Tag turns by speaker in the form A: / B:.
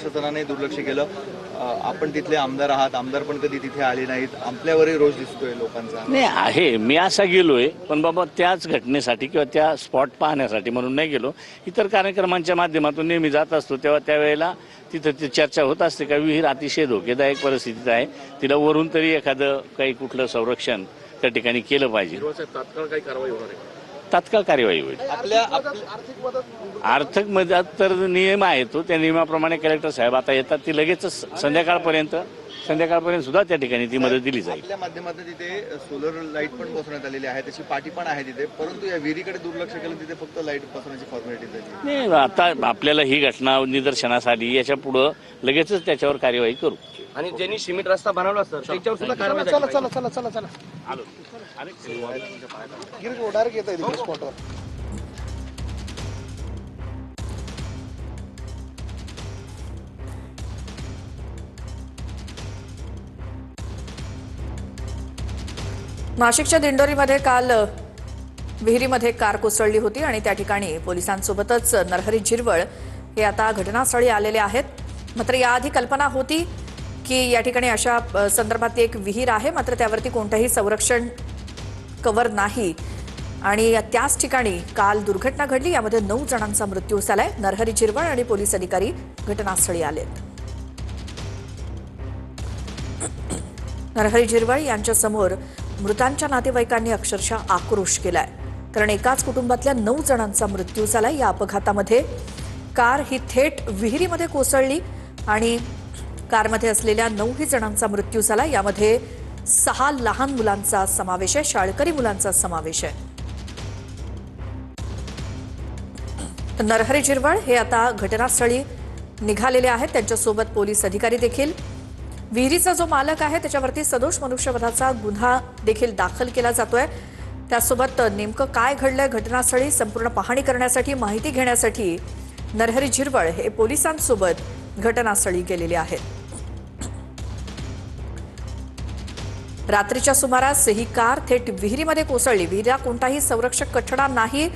A: प्रशासनाने दुर्लक्ष केलं। आपण तिथले आमदार आहात, आमदार पण कधी तिथे आले नाहीत, आपल्यावरही रोष दिसतोय लोकांचा।
B: नाही आहे, मी असा गेलोय पण बाबा त्याच घटनेसाठी किंवा त्या स्पॉट पाहण्यासाठी म्हणून नाही गेलो। इतर कार्यक्रमांच्या माध्यमातून नेहमी जात असतो, तेव्हा त्यावेळेला तिथं ती चर्चा होत असते का विहीर अतिशय धोकेदायक परिस्थितीत आहे, तिला वरून तरी एखादं काही कुठलं संरक्षण त्या ठिकाणी केलं पाहिजे।
C: तात्काळ काही कारवाई होणार आहे?
B: तात्काळ कार्यवाही होईल। आर्थिक मदत तर नियम आहे तो, त्या नियमाप्रमाणे कलेक्टर साहेब आता येतात, ती लगेचच संध्याकाळपर्यंत सुद्धा त्या ठिकाणी ती मदत दिली जाईल।
A: आपल्या माध्यमातून तिथे सोलर लाईट पण बसवण्यात आलेली आहे, त्याची पाटी पण आहे तिथे, परंतु या विहिरीकडे दुर्लक्ष केलं, तिथे फक्त लाईट बसवण्याची फॉर्मॅलिटी झाली।
B: नाही, आता आपल्याला ही घटना निदर्शनास आली, याच्या पुढं लगेचच त्याच्यावर कार्यवाही करू।
C: आणि ज्यांनी सिमेंट रस्ता बनवला सर त्याच्यावर सुद्धा कारवाई झाली पाहिजे।
D: चला
B: आलो अरे
D: डायरेक्ट येता येईल स्पॉटवर।
E: नाशिकच्या दिंडोरीमध्ये काल विहिरीमध्ये कार कोसळली होती आणि त्या ठिकाणी पोलिसांसोबतच नरहरी झिरवळ हे आता घटनास्थळी आलेले आहेत। मात्र याआधी कल्पना होती की या ठिकाणी अशा संदर्भात एक विहीर आहे, मात्र त्यावरती कोणतंही संरक्षण कव्हर नाही आणि त्याच ठिकाणी काल दुर्घटना घडली। यामध्ये 9 जणांचा मृत्यू झालाय। नरहरी झिरवळ आणि पोलीस अधिकारी घटनास्थळी आलेत। नरहरी झिरवळ यांच्या समोर मृतांच्या नातेवाईकांनी अक्षरशः आक्रोश केलाय, कारण एकाच कुटुंबातल्या 9 जणांचा मृत्यू झालाय। या अपघातामध्ये कार ही थेट विहिरीमध्ये कोसळली आणि कारमध्ये असलेल्या 9 जणांचा मृत्यू झाला। यामध्ये 6 लहान मुलांचा समावेश आहे, शाळकरी मुलांचा समावेश आहे। नरहरी झिरवळ हे आता घटनास्थळी निघालेले आहेत, त्यांच्यासोबत पोलीस अधिकारी देखील। विहिरीचा जो मालक आहे त्याच्यावरती सदोष मनुष्यवधाचा गुन्हा देखील दाखल केला जातोय। त्यासोबत नेमकं काय घडलंय घटनास्थळी संपूर्ण पाहणी करण्यासाठी, माहिती घेण्यासाठी नरहरी झिरवळ हे पोलिसांसोबत घटनास्थळी गेलेले आहेत। रात्रीच्या सुमारास ही कार थेट विहिरीमध्ये कोसळली। विहिरीला कोणताही संरक्षक कठडा नाही,